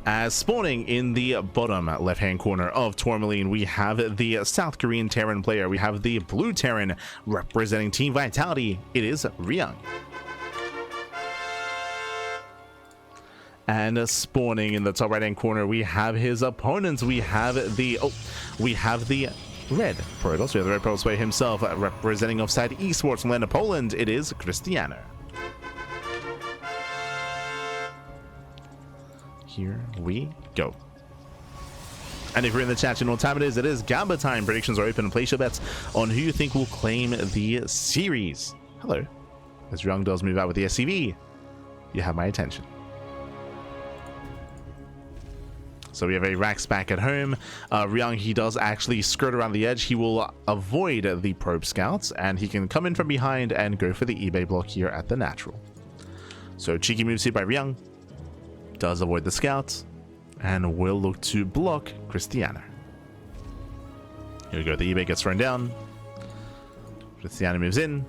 As spawning in the bottom left-hand corner of Tourmaline, we have the South Korean Terran player. We have the blue Terran representing Team Vitality. It is Ryung. And spawning in the top right-hand corner, we have his opponents. We have the red Protoss. We have the red Protoss player himself, representing Offside Esports from Lena, Poland. It is Krystianer. Here we go. And if you're in the chat, you know what time it is Gamba time. Predictions are open and place your bets on who you think will claim the series. Hello. As Ryung does move out with the SCV, you have my attention. So we have a Rax back at home. Ryung, he does actually skirt around the edge. He will avoid the probe scouts, and he can come in from behind and go for the eBay block here at the natural. So cheeky moves here by Ryung. Does avoid the scouts and will look to block Krystianer. Here we go. The eBay gets thrown down. Krystianer moves in,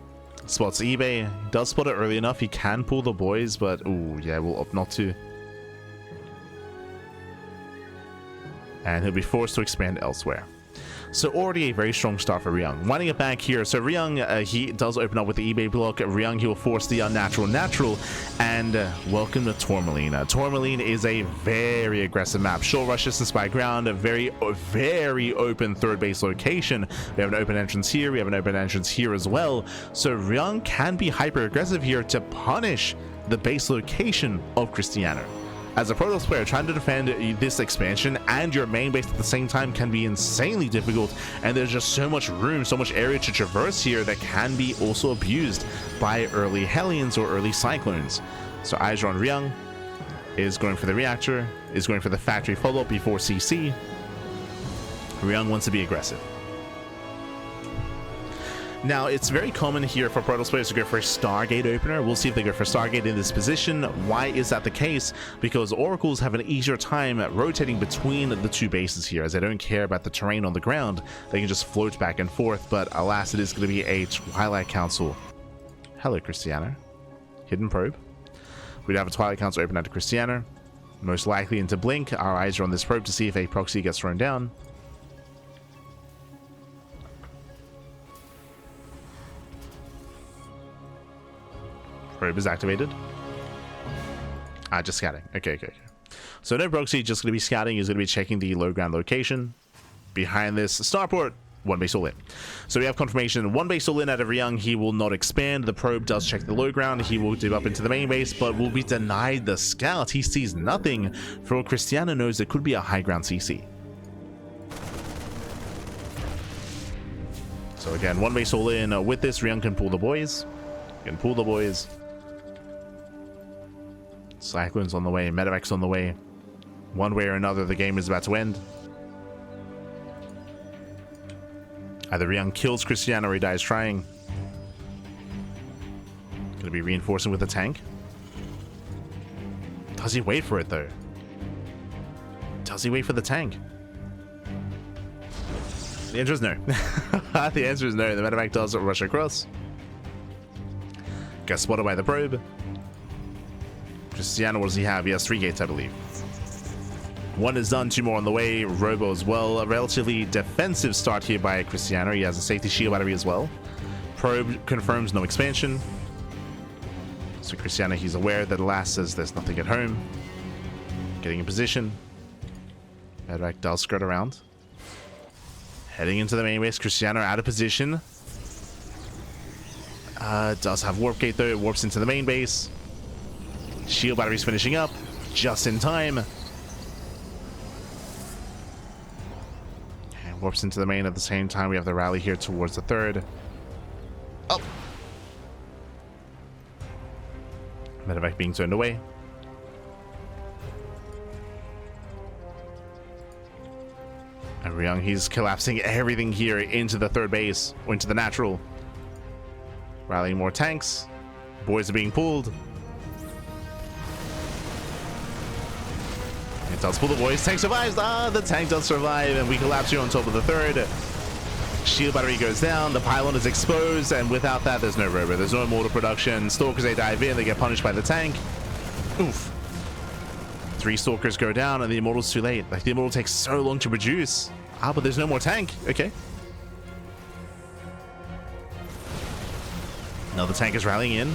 spots the eBay. He does spot it early enough. He can pull the boys, but ooh, yeah, we'll opt not to. And he'll be forced to expand elsewhere. So already a very strong start for Ryung. Winding it back here, so Ryung, he does open up with the eBay block. Ryung, he will force the unnatural natural, and welcome to Tourmaline. Tourmaline is a very aggressive map. Short rush distance by ground, a very open third base location. We have an open entrance here, we have an open entrance here as well. So Ryung can be hyper aggressive here to punish the base location of Krystianer. As a Protoss player, trying to defend this expansion and your main base at the same time can be insanely difficult, and there's just so much room, so much area to traverse here that can be also abused by early Hellions or early Cyclones. So eyes are on Ryung, is going for the reactor, is going for the factory follow-up before CC. Ryung wants to be aggressive. Now, it's very common here for Protoss players to go for a Stargate opener. We'll see if they go for Stargate in this position. Why is that the case? Because Oracles have an easier time rotating between the two bases here, as they don't care about the terrain on the ground. They can just float back and forth, but alas, it is going to be a Twilight Council. Hello, Krystianer. Hidden probe. We'd have a Twilight Council open out to Krystianer. Most likely into Blink. Our eyes are on this probe to see if a proxy gets thrown down. Probe is activated. Just scouting. Okay. So no proxy, just going to be scouting. He's going to be checking the low ground location. Behind this starport, one base all in. So we have confirmation. One base all in out of Ryung. He will not expand. The probe does check the low ground. He will dip up into the main base, but will be denied the scout. He sees nothing. For what Krystianer knows, there could be a high ground CC. So again, one base all in. With this, Ryung can pull the boys. Cyclone's on the way, Medevac's on the way. One way or another, the game is about to end. Either Ryung kills Krystianer or he dies trying. Gonna be reinforcing with the tank. Does he wait for it though? Does he wait for the tank? The answer is no. The answer is no. The Medevac does rush across. Gets spotted by the probe. Krystianer, what does he have? He has 3 gates, I believe. One is done, 2 more on the way. Robo as well. A relatively defensive start here by Krystianer. He has a safety shield battery as well. Probe confirms no expansion. So Krystianer, he's aware that Last says there's nothing at home. Getting in position. Medevac does skirt around. Heading into the main base. Krystianer out of position. Does have warp gate though. It warps into the main base. Shield battery's finishing up just in time. And warps into the main at the same time. We have the rally here towards the third. Oh! Medevac being turned away. And Ryung, he's collapsing everything here into the third base, or into the natural. Rallying more tanks. Boys are being pulled. It does pull the boys. Tank survives. The tank does survive, and we collapse here on top of the third. Shield battery goes down. The pylon is exposed, and without that, there's no robo. There's no mortar production. Stalkers, they dive in. They get punished by the tank. Oof. 3 Stalkers go down, and the Immortal's too late. Like, the Immortal takes so long to produce. Ah, but there's no more tank. Okay. Another tank is rallying in.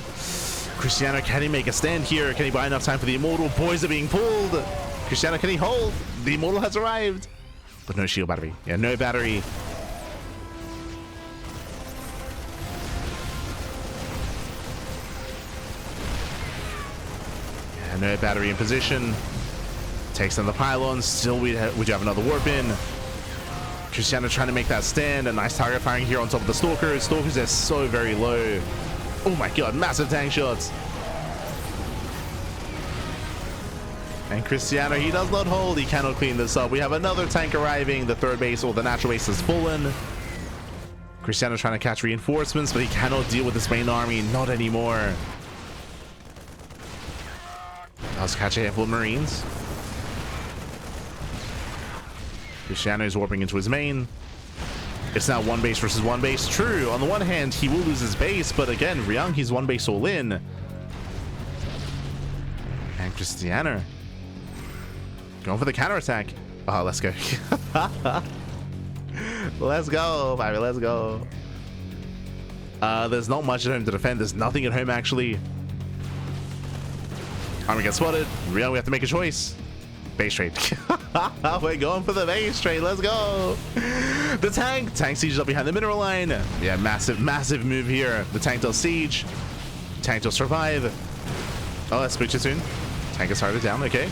Krystianer, can he make a stand here? Can he buy enough time for the Immortal? Boys are being pulled. Krystianer, can he hold? The Immortal has arrived. But no shield battery. Yeah, no battery. Yeah, no battery in position. Takes down the pylons. Still, we do have another warp in. Krystianer trying to make that stand. A nice target firing here on top of the Stalkers. Stalkers are so very low. Oh my god, massive tank shots. And Krystianer, he does not hold. He cannot clean this up. We have another tank arriving. The third base, or the natural base, has fallen. Krystianer trying to catch reinforcements, but he cannot deal with this main army. Not anymore. Does catch a handful of Marines. Krystianer is warping into his main. It's now 1 base versus 1 base. True, on the one hand, he will lose his base, but again, Ryung, he's 1 base all in. And Krystianer going for the counterattack. Oh, let's go. Let's go, baby, let's go. There's not much at home to defend. There's nothing at home, actually. Army gets spotted. Ryung, we have to make a choice. Base trade. We're going for the base trade. Let's go. The tank sieges up behind the mineral line. Yeah, massive move here. The tank does siege. Tank does survive. Oh, that's spooked too soon. Tank is started down. Okay,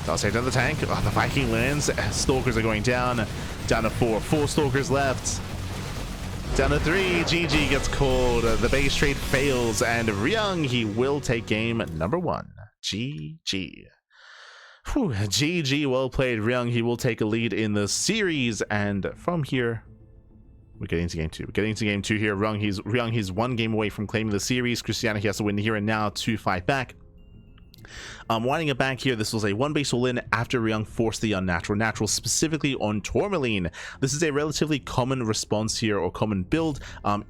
does take down the tank. Oh, the Viking lands. Stalkers are going down. Down to 4 Stalkers left. Down to 3. GG gets called. The base trade fails, and Ryung, he will take game number 1. GG. Whew, GG, well played, Ryung. He will take a lead in the series, and from here, we're getting to game 2. We're getting to game 2 here. Ryung, he's 1 game away from claiming the series. Krystianer, he has to win here and now to fight back. Winding it back here, this was a 1 base all in after Ryung forced the unnatural natural, specifically on Tourmaline. This is a relatively common response here, or common build,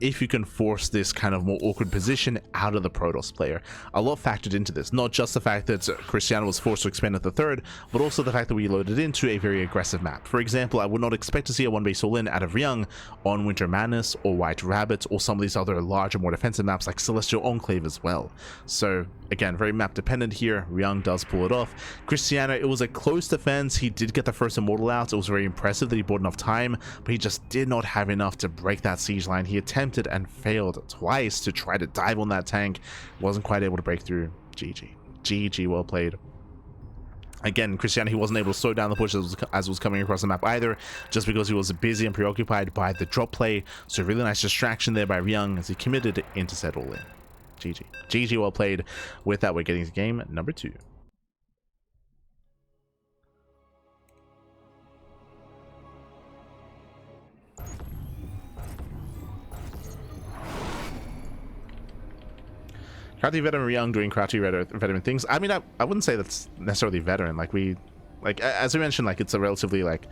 if you can force this kind of more awkward position out of the Protoss player. A lot factored into this, not just the fact that Krystianer was forced to expand at the 3rd, but also the fact that we loaded into a very aggressive map. For example, I would not expect to see a 1 base all in out of Ryung on Winter Madness or White Rabbit or some of these other larger, more defensive maps like Celestial Enclave as well. So again, very map dependent here. Ryung does pull it off. Krystianer, it was a close defense. He did get the first Immortal out. It was very impressive that he bought enough time, but he just did not have enough to break that siege line. He attempted and failed twice to try to dive on that tank. Wasn't quite able to break through. GG, well played. Again, Krystianer, he wasn't able to slow down the push as was coming across the map either, just because he was busy and preoccupied by the drop play. So really nice distraction there by Ryung as he committed into set all in. GG, well played. With that, we're getting to game number 2. Crafty veteran Ryung doing crafty veteran things. I mean, I wouldn't say that's necessarily veteran. Like as we mentioned, like it's a relatively like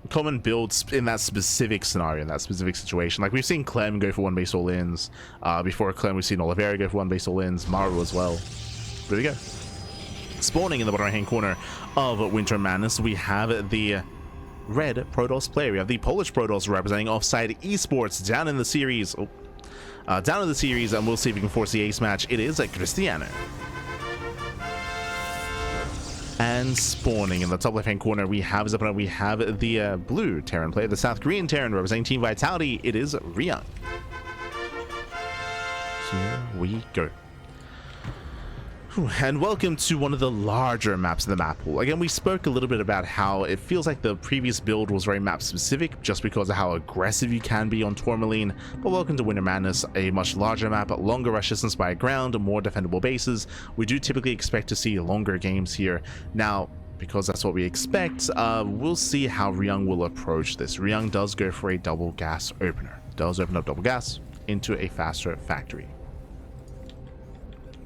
common builds in that specific scenario, in that specific situation. Like we've seen Clem go for 1 base all-ins. Before Clem, we've seen Oliveira go for 1 base all-ins. Maru as well. There we go. Spawning in the bottom right hand corner of Winter Madness, we have the red Protoss player. We have the Polish Protoss representing Offside Esports down in the series. Down in the series, and we'll see if we can force the ace match. It is a Krystianer. And spawning in the top left hand corner, we have his opponent. We have the blue Terran player, the South Korean Terran representing Team Vitality. It is Ryung. Here we go. And welcome to one of the larger maps in the map pool. Again, we spoke a little bit about how it feels like the previous build was very map specific just because of how aggressive you can be on Tourmaline, but welcome to Winter Madness, a much larger map, longer rush distance by ground, more defendable bases. We do typically expect to see longer games here. Now, because that's what we expect, we'll see how Ryung will approach this. Ryung does go for a double gas opener. Does open up double gas into a faster factory.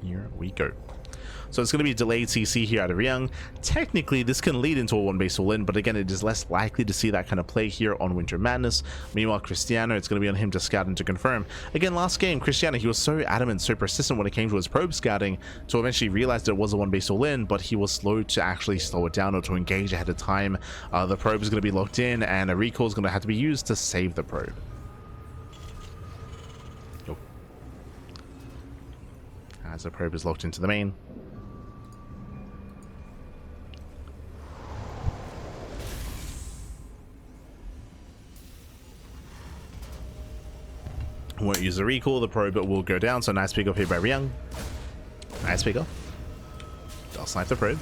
Here we go. So it's going to be delayed CC here out of Ryung. Technically, this can lead into a one base all in, but again, it is less likely to see that kind of play here on Winter Madness. Meanwhile, Krystianer, it's going to be on him to scout and to confirm. Again, last game, Krystianer, he was so adamant, so persistent when it came to his probe scouting to eventually realize that it was a one base all in, but he was slow to actually slow it down or to engage ahead of time. The probe is going to be locked in, and a recall is going to have to be used to save the probe. As the probe is locked into the main. Won't use the recall, the probe will go down, so nice pick off here by Ryung. Nice pick off. I'll snipe the probe.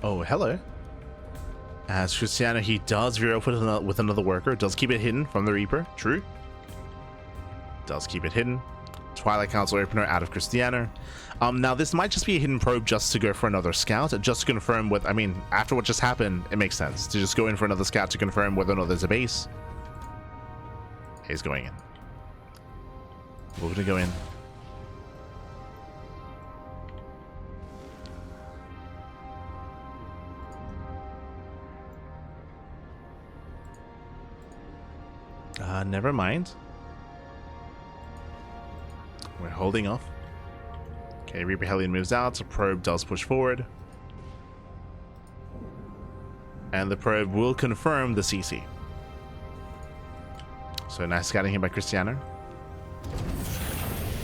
Oh, hello. As Krystianer, he does veer off with another worker. Does keep it hidden from the Reaper. True. Does keep it hidden. Twilight Council opener out of Krystianer. Now, this might just be a hidden probe just to go for another scout. Just to confirm with... I mean, after what just happened, it makes sense to just go in for another scout to confirm whether or not there's a base. He's going in. We're going to go in. Never mind. We're holding off. Okay, Reaper Hellion moves out, so probe does push forward. And the probe will confirm the CC. So nice scouting here by Krystianer.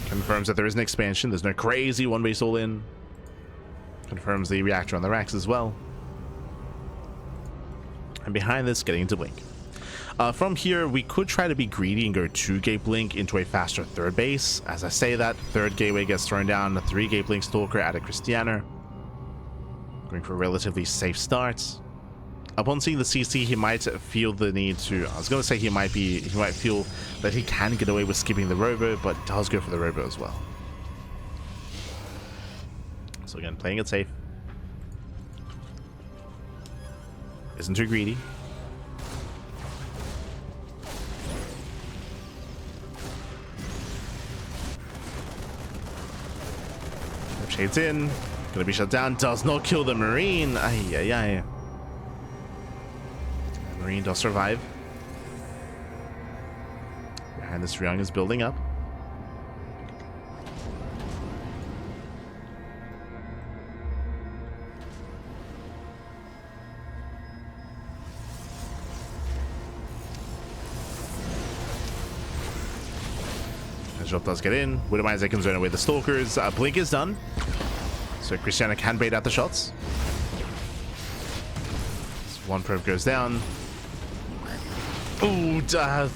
Confirms that there is an expansion. There's no crazy one base all in. Confirms the reactor on the racks as well. And behind this, getting into blink. From here, we could try to be greedy and go 2-gate blink into a faster third base. As I say that, third gateway gets thrown down, a 3-gate blink stalker out of Krystianer. Going for relatively safe starts. Upon seeing the CC, he might feel the need to... I was going to say he might feel that he can get away with skipping the robo, but does go for the robo as well. So again, playing it safe. Isn't too greedy. Shades in, gonna be shut down, does not kill the Marine. Ay, ay, ay. Marine does survive. Behind this, Ryung is building up. Drop does get in. Widowmines can zone away the stalkers. Blink is done. So Krystianer can bait out the shots. One probe goes down. Ooh,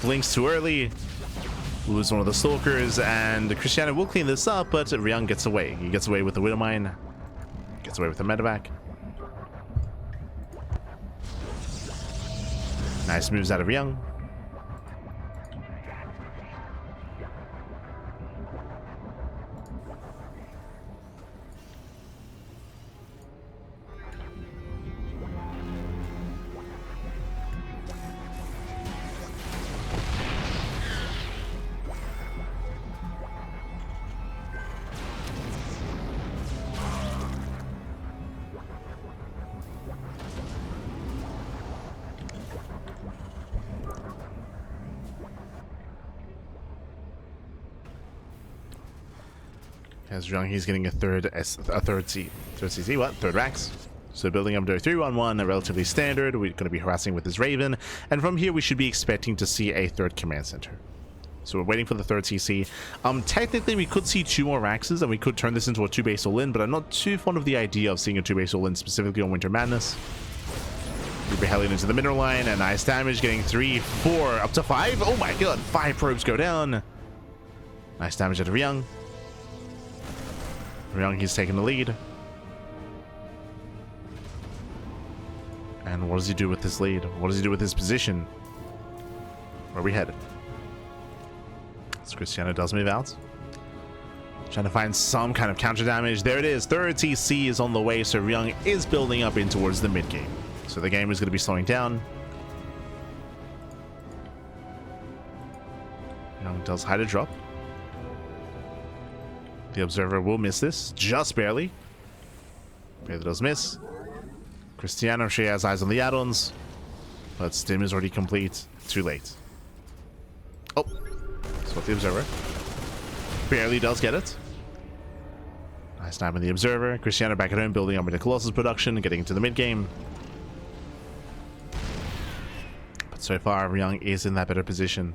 blinks too early. Lose one of the stalkers, and Krystianer will clean this up, but Ryung gets away. He gets away with the Widowmine. Gets away with the medevac. Nice moves out of Ryung. As Ryung, he's getting a third racks. So building up to a 3-1-1, a relatively standard. We're going to be harassing with his Raven, and from here we should be expecting to see a third command center. So we're waiting for the third CC. Technically we could see 2 more Raxes and we could turn this into a 2-base all-in, but I'm not too fond of the idea of seeing a 2-base all-in specifically on Winter Madness. Reaper Hellion into the mineral line, and nice damage, getting 3, 4, up to 5. Oh my god, 5 probes go down. Nice damage out of Ryung. Ryung, he's taking the lead. And what does he do with his lead? What does he do with his position? Where are we headed? So Krystianer does move out. Trying to find some kind of counter damage. There it is. Third TC is on the way, so Ryung is building up in towards the mid game. So the game is going to be slowing down. Ryung does hide a drop. The observer will miss this, just barely. Barely does miss. Krystianer, she has eyes on the add-ons, but stim is already complete. Too late. Oh, spot the observer. Barely does get it. Nice snap in the observer. Krystianer back at home, building up into Colossus production, getting into the mid game. But so far, Ryung is in that better position.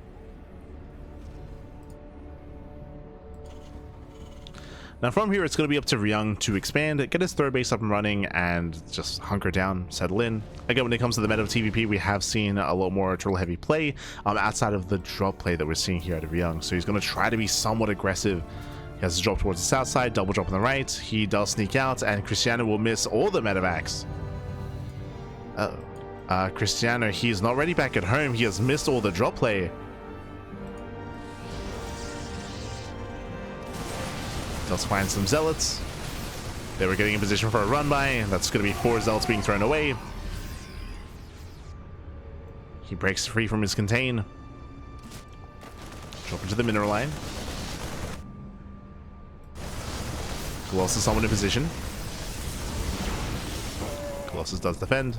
Now from here, it's going to be up to Ryung to expand, get his third base up and running, and just hunker down, settle in. Again, when it comes to the meta of TvP, we have seen a lot more turtle heavy play outside of the drop play that we're seeing here out of Ryung. So he's going to try to be somewhat aggressive. He has a drop towards the south side, double drop on the right. He does sneak out, and Krystianer will miss all the medevacs. Krystianer, he's not ready back at home. He has missed all the drop play. Does find some zealots. They were getting in position for a run by. That's going to be 4 zealots being thrown away. He breaks free from his contain. Drop into the mineral line. Colossus someone in position. Colossus does defend.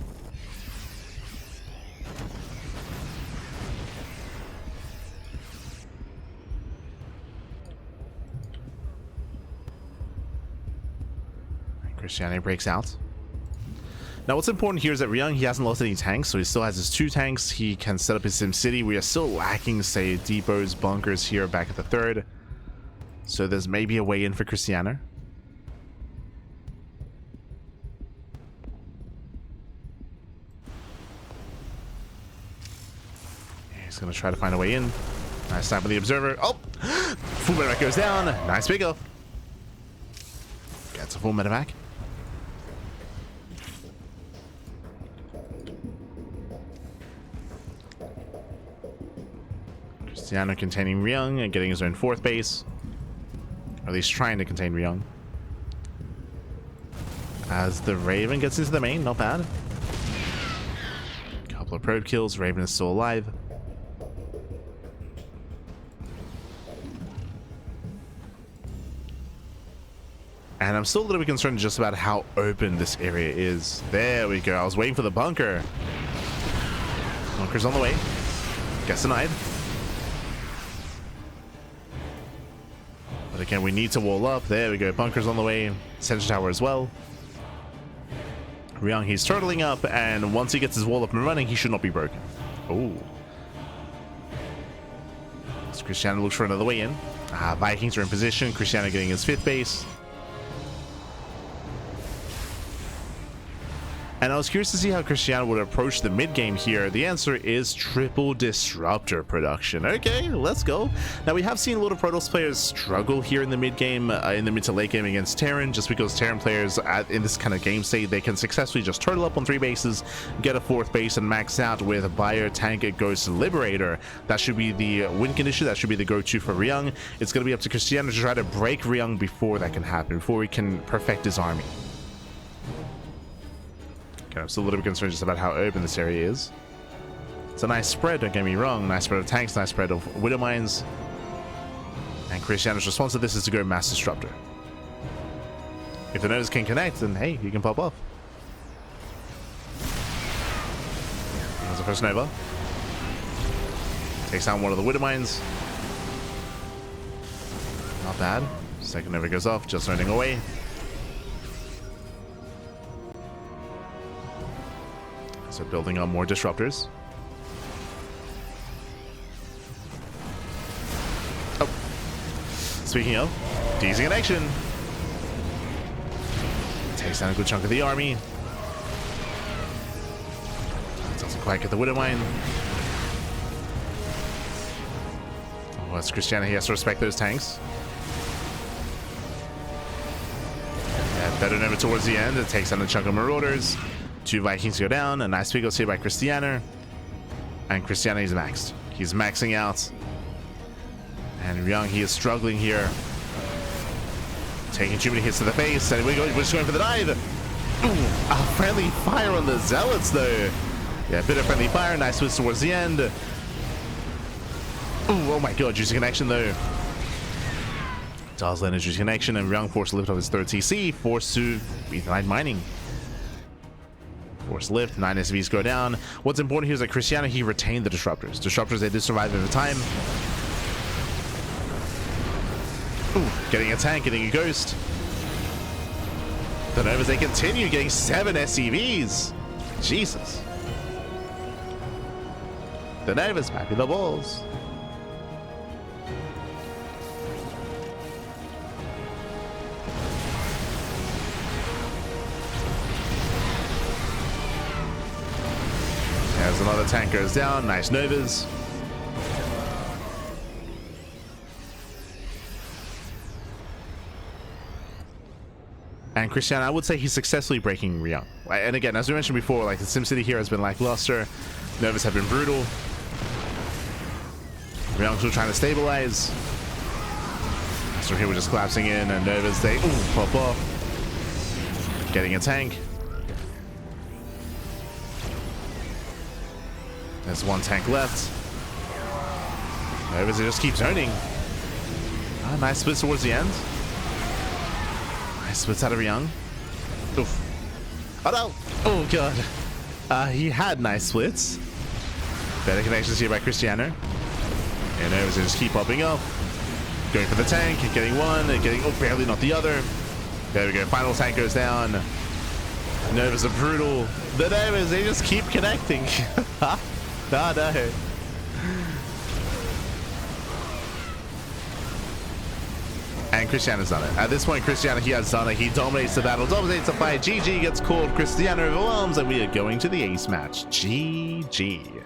Krystianer breaks out. Now what's important here is that Ryung, he hasn't lost any tanks, so he still has his 2 tanks. He can set up his Sim City. We are still lacking, say, depots, bunkers here back at the third. So there's maybe a way in for Krystianer. He's going to try to find a way in. Nice snap of the observer. Oh! Full medevac goes down. Nice pickup. Gets a full medevac. Krystianer containing Ryung and getting his own 4th base. Or at least trying to contain Ryung. As the Raven gets into the main, not bad. Couple of probe kills, Raven is still alive. And I'm still a little bit concerned just about how open this area is. There we go. I was waiting for the bunker. Bunker's on the way. Guess denied. But again, we need to wall up. There we go. Bunker's on the way. Sensor tower as well. Ryung, he's turtling up, and once he gets his wall up and running, he should not be broken. Oh. So Krystianer looks for another way in. Vikings are in position. Krystianer getting his 5th base. And I was curious to see how Krystianer would approach the mid game here. The answer is triple disruptor production. Okay, let's go. Now we have seen a lot of Protoss players struggle here in the mid game, in the mid to late game against Terran, just because Terran players in this kind of game state, they can successfully just turtle up on 3 bases, get a 4th base, and max out with Buyer, Tank, Ghost, Liberator. That should be the win condition. That should be the go-to for Ryung. It's going to be up to Krystianer to try to break Ryung before that can happen, before he can perfect his army. Okay, I'm still a little bit concerned just about how open this area is. It's a nice spread, don't get me wrong. Nice spread of tanks, nice spread of Widow Mines. And Krystianer's response to this is to go Mass Disruptor. If the nodes can connect, then hey, you can pop off. There's the first Nova. Takes down one of the Widow Mines. Not bad. Second Nova goes off, just running away. So building up more disruptors. Oh. Speaking of, DZ in action. Takes down a good chunk of the army. Doesn't quite get the Widow Mine. Oh, that's Krystianer. He has to respect those tanks. Yeah, better Nova towards the end. It takes down a chunk of Marauders. 2 Vikings go down. A nice pick here by Krystianer. And Krystianer is maxed. He's maxing out. And Ryung, he is struggling here. Taking too many hits to the face. And we're just going for the dive. Ooh, a friendly fire on the Zealots, though. Yeah, a bit of friendly fire. Nice twist towards the end. Ooh, oh my god, juicy connection though. Does land a juicy connection, and Ryung forced to lift off his third TC, forced to reignite mining. Force lift, 9 SCVs go down. What's important here is that Krystianer, he retained the disruptors. Disruptors, they did survive over time. Ooh, getting a tank, getting a ghost. The Novas, they continue getting 7 SCVs. Jesus. The Novas back with the balls. There's another tank goes down. Nice Novas. And Krystianer, I would say he's successfully breaking Ryung. And again, as we mentioned before, like the SimCity here has been lackluster. Novas have been brutal. Ryung's still trying to stabilize. So here we're just collapsing in, and Novas, they pop off. Getting a tank. There's one tank left. Novas, it just keeps zoning. Nice splits towards the end. Nice splits out of Ryung. Oof. Oh no! Oh god. He had nice splits. Better connections here by Krystianer. And Novas just keep popping up. Going for the tank, getting one, and getting barely not the other. There we go. Final tank goes down. Novas are brutal. The Novas, they just keep connecting. No, no. And Krystianer's done it. At this point, Krystianer, he has done it. He dominates the battle, dominates the fight. GG gets called. Krystianer overwhelms, and we are going to the ace match. GG.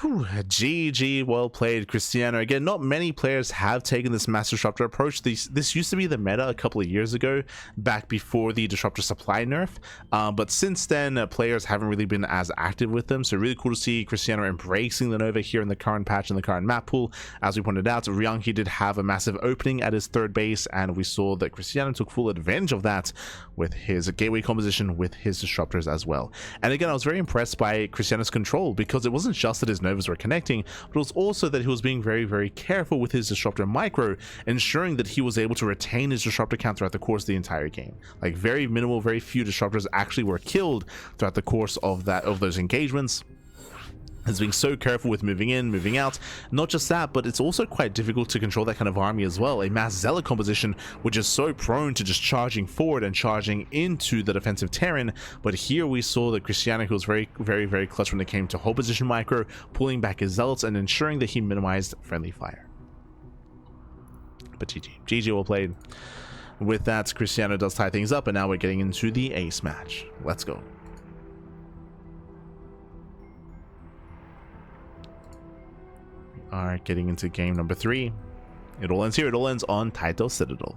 Whew, GG, well played, Krystianer. Again, not many players have taken this mass disruptor approach. This used to be the meta a couple of years ago, back before the disruptor supply nerf. But since then, players haven't really been as active with them. So really cool to see Krystianer embracing the Nova here in the current patch and the current map pool. As we pointed out, Ryung, he did have a massive opening at his third base, and we saw that Krystianer took full advantage of that with his gateway composition, with his disruptors as well. And again, I was very impressed by Krystianer's control, because it wasn't just that his Novas were connecting, but it was also that he was being very, very careful with his disruptor micro, ensuring that he was able to retain his disruptor count throughout the course of the entire game. Like, very minimal, very few disruptors actually were killed throughout the course of those engagements. Is being so careful with moving in, moving out. Not just that, but it's also quite difficult to control that kind of army as well. A mass zealot composition, which is so prone to just charging forward and charging into the defensive Terran. But here we saw that Krystianer, who was very, very, very clutch when it came to hold position micro, pulling back his zealots and ensuring that he minimized friendly fire. But GG well played. With that, Krystianer does tie things up, and now we're getting into the ace match. Let's go. Are getting into game number 3. It all ends here. It all ends on Taito Citadel.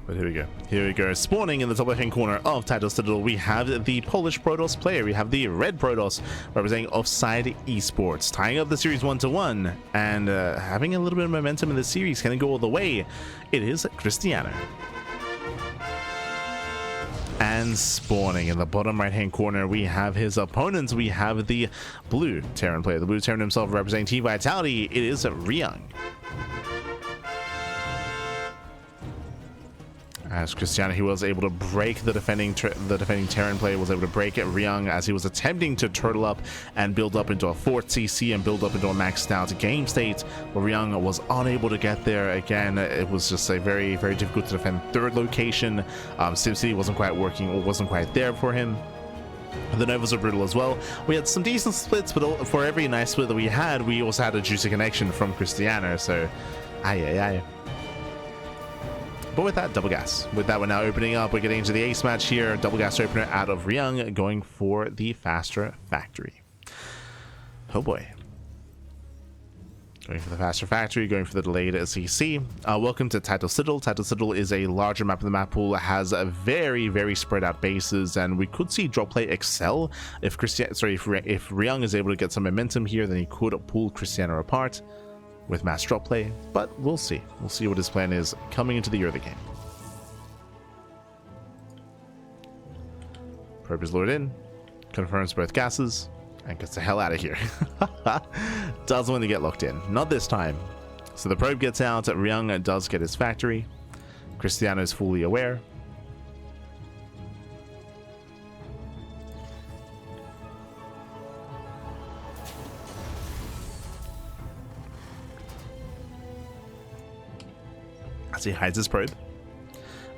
But here we go. Here we go. Spawning in the top left-hand corner of Taito Citadel, we have the Polish Protoss player. We have the red Protoss representing Offside Esports, tying up the series 1-1 and having a little bit of momentum in the series. Can it go all the way? It is Krystianer. And spawning in the bottom right-hand corner, we have his opponents. We have the blue Terran player, the blue Terran himself representing Team Vitality. It is Ryung. As Krystianer, he was able to break the defending Terran player, was able to break it Ryung as he was attempting to turtle up and build up into a 4th CC and build up into a maxed out game state, but Ryung was unable to get there. Again, it was just a very, very difficult to defend third location. SimCity wasn't quite working, or wasn't quite there for him. The Novas are brutal as well. We had some decent splits, but for every nice split that we had, we also had a juicy connection from Krystianer, so aye. But with that, double gas. With that, we're now opening up. We're getting into the ace match here. Double gas opener out of Ryung, going for the faster factory. Oh boy. Going for the faster factory, going for the delayed CC. Welcome to Title Citadel. Title Citadel is a larger map of the map pool. It has a very spread out bases, and we could see drop play excel if if Ryung is able to get some momentum here. Then he could pull Krystianer apart with mass drop play. But we'll see. We'll see what his plan is coming into the early game. Probe is lured in, confirms both gases, and gets the hell out of here. Doesn't want to get locked in. Not this time. So the probe gets out. Ryung does get his factory. Krystianer is fully aware. As he hides his probe.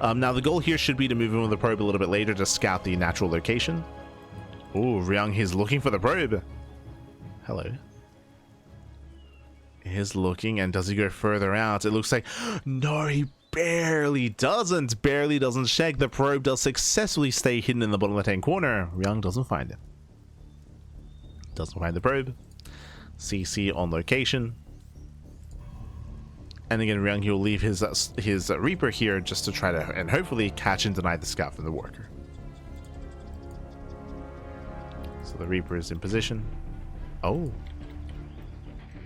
Now the goal here should be to move in with the probe a little bit later to scout the natural location. Ooh, Ryung, he's looking for the probe. Hello. He's looking, and does he go further out? It looks like... No, he barely doesn't. Barely doesn't check. The probe does successfully stay hidden in the bottom left-hand corner. Ryung doesn't find it. Doesn't find the probe. CC on location. And again, Ryung, he'll leave his Reaper here just to try to, and hopefully, catch and deny the scout from the worker. So the Reaper is in position. Oh.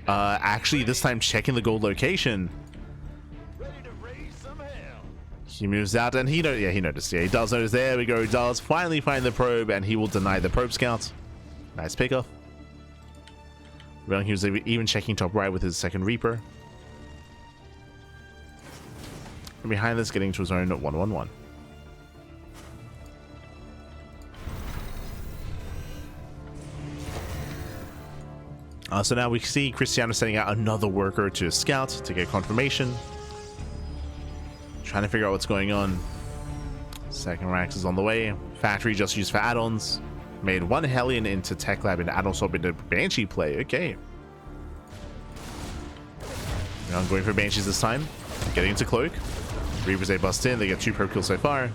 Actually, this time checking the gold location. Ready to raise some hell. He moves out, and he noticed. Yeah, he does notice. There we go. He does finally find the probe, and he will deny the probe scout. Nice pickoff. Ryung, he was even checking top right with his second Reaper. And behind this, getting to his own 1-1-1. So now we see Krystianer sending out another worker to scout to get confirmation. Trying to figure out what's going on. Second Rax is on the way. Factory just used for add-ons. Made one Hellion into Tech Lab and add-on swap into Banshee play. Okay. Now I'm going for Banshees this time. Getting into Cloak. Reapers, they bust in. They get 2 probe kills so far.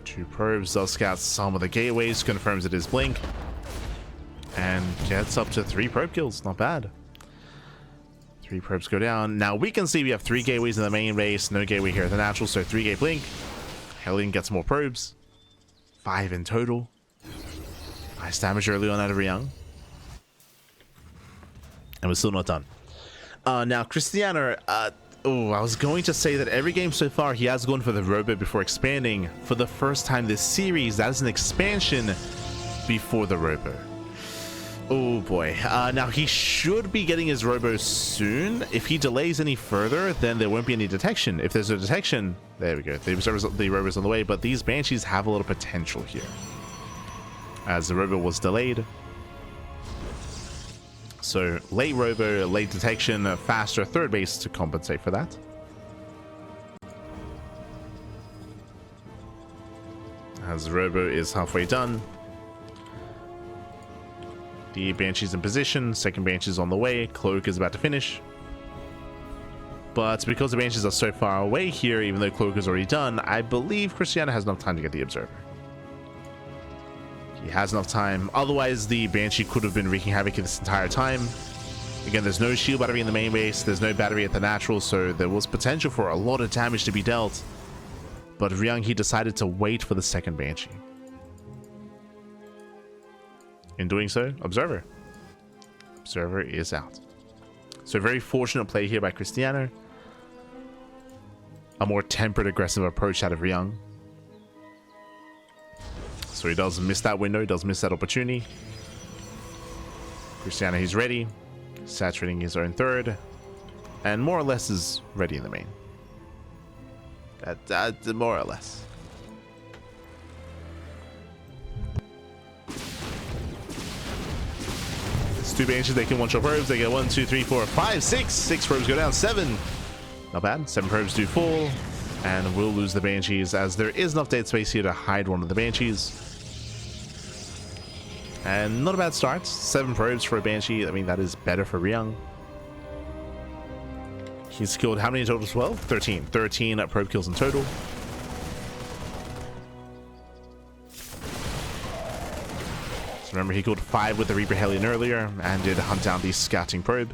2 probes. Does scout some of the gateways. Confirms it is Blink. And gets up to 3 probe kills. Not bad. 3 probes go down. Now we can see we have 3 gateways in the main base. No gateway here at the natural. So 3 gate Blink. Hellion gets more probes. 5 in total. Nice damage early on out of Ryung. And we're still not done. Now Krystianer, I was going to say that every game so far he has gone for the Robo before expanding. For the first time this series, that is an expansion before the Robo. Oh boy. Now he should be getting his Robo soon. If he delays any further, then there won't be any detection. If there's a detection, there we go. The Robo's on the way, but these Banshees have a lot of potential here. As the Robo was delayed. So late Robo, late detection, faster third base to compensate for that. As the Robo is halfway done. The Banshee's in position, second Banshee's on the way, Cloak is about to finish. But because the Banshees are so far away here, even though Cloak is already done, I believe Krystianer has enough time to get the Observer. He has enough time. Otherwise, the Banshee could have been wreaking havoc this entire time. Again, there's no shield battery in the main base. There's no battery at the natural, so there was potential for a lot of damage to be dealt. But Ryung, he decided to wait for the second Banshee. In doing so, Observer. Observer is out. So very fortunate play here by Krystianer. A more tempered, aggressive approach out of Ryung. So he does miss that window, he does miss that opportunity. Krystianer, he's ready. Saturating his own third. And more or less is ready in the main. That's more or less. It's 2 Banshees, they can one-shot probes. They get 1, 2, 3, 4, 5, 6. 6 probes go down, 7. Not bad. 7 probes do fall. And we'll lose the Banshees as there is enough dead space here to hide one of the Banshees. And not a bad start. 7 probes for a Banshee. I mean, that is better for Ryung. He's killed how many in total as well? 13. 13 probe kills in total. So remember, he killed 5 with the Reaper Hellion earlier and did hunt down the scouting probe.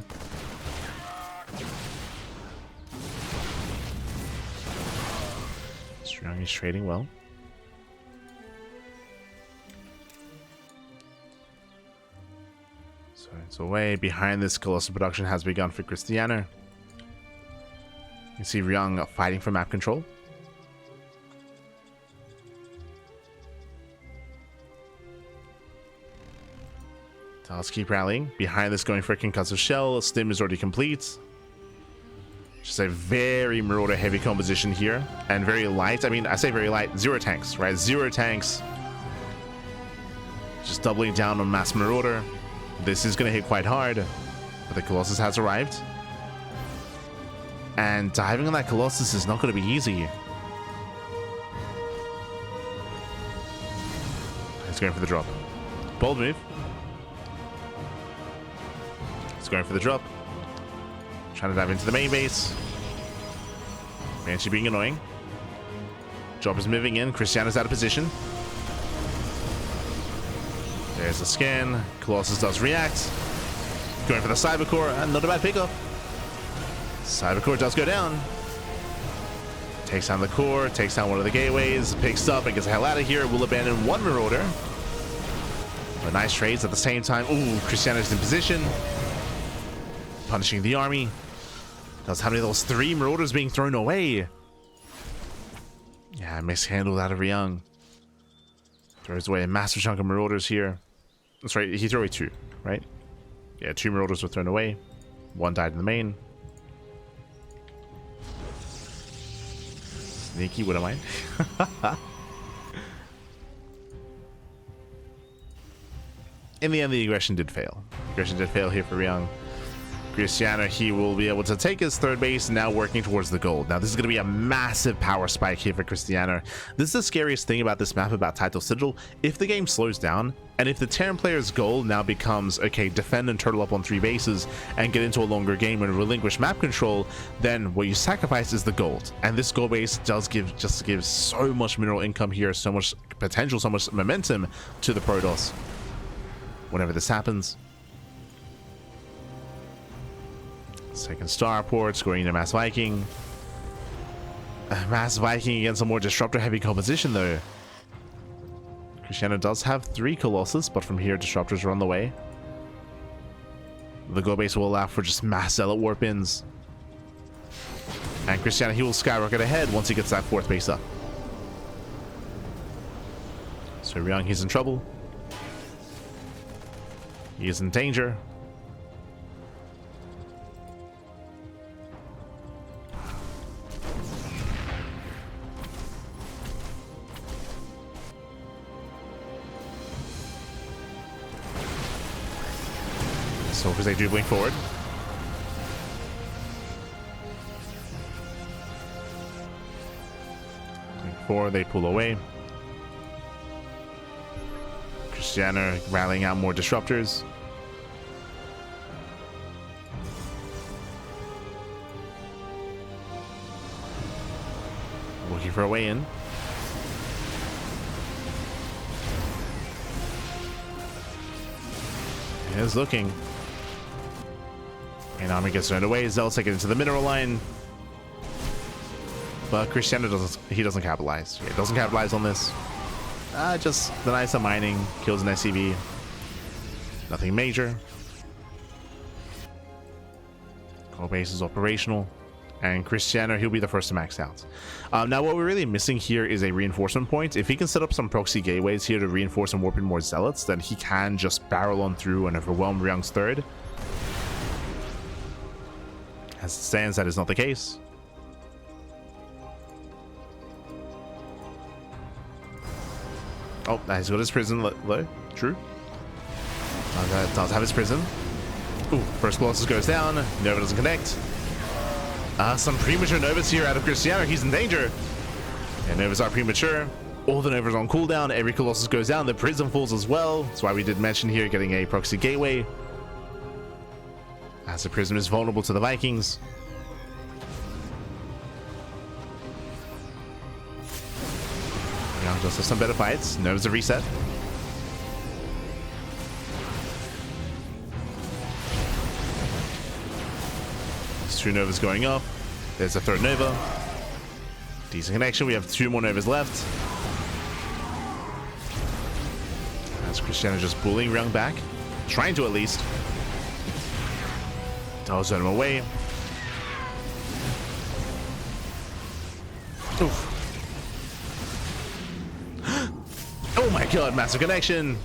Ryung is trading well. So it's away. Behind this, Colossal production has begun for Krystianer. You see Ryung fighting for map control. Let's keep rallying. Behind this, going for a concussive shell. Stim is already complete. Just a very Marauder heavy composition here. And very light. I mean, I say very light. 0 tanks, right? 0 tanks. Just doubling down on Mass Marauder. This is going to hit quite hard. But the Colossus has arrived. And diving on that Colossus is not going to be easy. He's going for the drop. Bold move. He's going for the drop. Trying to dive into the main base. Banshee being annoying. Drop is moving in. Krystianer's out of position. There's the scan. Colossus does react. Going for the Cybercore, and not a bad pickup. Cybercore does go down. Takes down the core, takes down one of the gateways, picks up and gets the hell out of here. Will abandon 1 Marauder. But nice trades at the same time. Ooh, Krystianer's in position. Punishing the army. Does how many of those 3 Marauders being thrown away? Yeah, mishandled out of Ryung. Throws away a massive chunk of Marauders here. That's right, he threw away 2, right? Yeah, 2 Marauders were thrown away. 1 died in the main. Sneaky, wouldn't mind. In the end, the aggression did fail. Aggression did fail here for Ryung. Krystianer, he will be able to take his 3rd base, now working towards the gold. Now, this is going to be a massive power spike here for Krystianer. This is the scariest thing about this map, about Title Sigil. If the game slows down, and if the Terran player's goal now becomes, okay, defend and turtle up on 3 bases and get into a longer game and relinquish map control, then what you sacrifice is the gold. And this gold base does just gives so much mineral income here, so much potential, so much momentum to the Protoss whenever this happens. Second starport, scoring a Mass Viking. Mass Viking against a more disruptor heavy composition though. Krystianer does have 3 Colossus, but from here disruptors are on the way. The go base will allow for just mass zealot warp-ins. And Krystianer, he will skyrocket ahead once he gets that 4th base up. So Ryung, he's in trouble. He is in danger. So because they do blink forward. Blink forward, they pull away. Krystianer rallying out more disruptors. Looking for a way in. He is looking. And army gets turned away. Zealots take it into the mineral line. But Krystianer doesn't capitalize. Yeah, doesn't capitalize on this. Just denies some mining, kills an SCV. Nothing major. Core base is operational. And Krystianer, he'll be the first to max out. Now, what we're really missing here is a reinforcement point. If he can set up some proxy gateways here to reinforce and warp in more zealots, then he can just barrel on through and overwhelm Ryung's 3rd. As it stands, that is not the case. Oh, he's got his prison low. True. Does have his prison. Ooh, first Colossus goes down. Nova doesn't connect. Some premature Novas here out of Krystianer. He's in danger. And Novas are premature. All the Novas on cooldown. Every Colossus goes down. The prison falls as well. That's why we did mention here getting a proxy gateway. As the prism is vulnerable to the Vikings. Ryung does have some better fights. Novas a reset. There's 2 Novas going off. There's a 3rd Nova. Decent connection. We have 2 more Novas left. That's Krystianer just bullying Ryung back. Trying to at least. Does send him away. Oof. Oh my god, massive connection.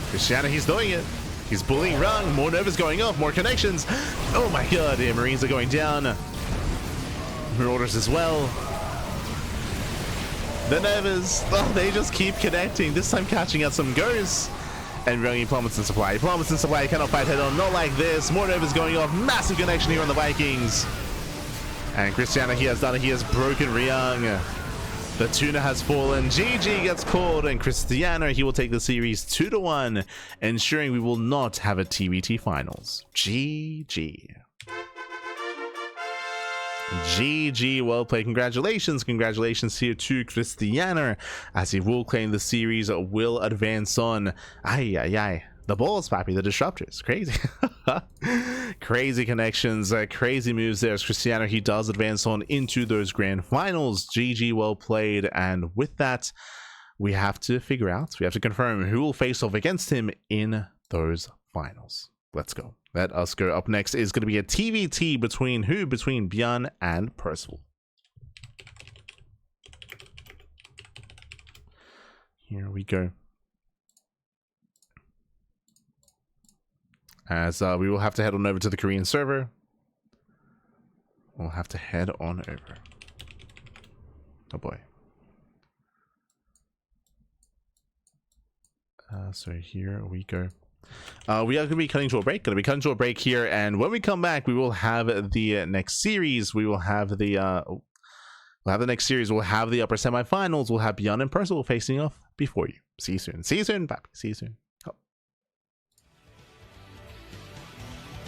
Krystianer, he's doing it. He's bullying Ryung. More Novas going off, more connections. Oh my god, the Marines are going down. Marauders as well. The Novas, oh, they just keep connecting. This time catching out some ghosts. And Ryung plummets in supply. Plummets in supply, cannot fight head on. Not like this. More Novas going off. Massive connection here on the Vikings. And Krystianer, he has done it. He has broken Ryung. The tuna has fallen. GG gets called, and Krystianer, he will take the series 2-1, ensuring we will not have a TvT finals. GG. GG, well played. Congratulations here to Krystianer, as he will claim the series, will advance on. The balls, papi, the disruptors. Crazy. Crazy connections, crazy moves there. As Krystianer, he does advance on into those grand finals. GG, well played. And with that, we have to figure out, we have to confirm who will face off against him in those finals. Let's go. Let us go. Up next is going to be a TvT between who? Between Bjorn and Percival. Here we go. As we will have to head on over to the Korean server. We'll have to head on over. Oh boy. So here we go. We are going to be cutting to a break. Here, and when we come back, we will have the next series. We will have the next series. We'll have the upper semifinals. We'll have Bjorn and Percival facing off before you. See you soon. See you soon, papi. See you soon.